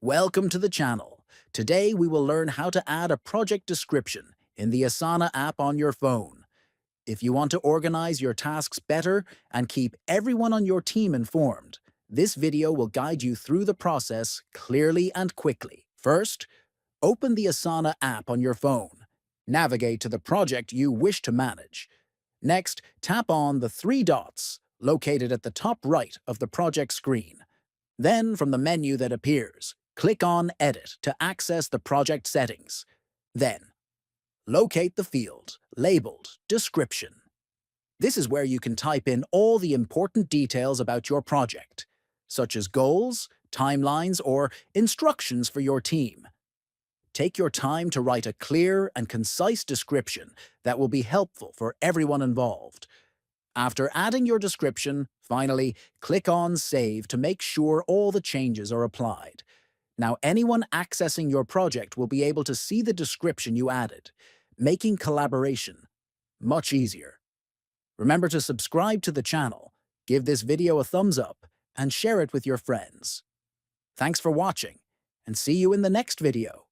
Welcome to the channel. Today we will learn how to add a project description in the Asana app on your phone. If you want to organize your tasks better and keep everyone on your team informed, this video will guide you through the process clearly and quickly. First, open the Asana app on your phone. Navigate to the project you wish to manage. Next, tap on the three dots located at the top right of the project screen. Then, from the menu that appears, click on Edit to access the project settings. Then, locate the field labeled Description. This is where you can type in all the important details about your project, such as goals, timelines, or instructions for your team. Take your time to write a clear and concise description that will be helpful for everyone involved. After adding your description, finally, click on Save to make sure all the changes are applied. Now, anyone accessing your project will be able to see the description you added, making collaboration much easier. Remember to subscribe to the channel, give this video a thumbs up, and share it with your friends. Thanks for watching, and see you in the next video.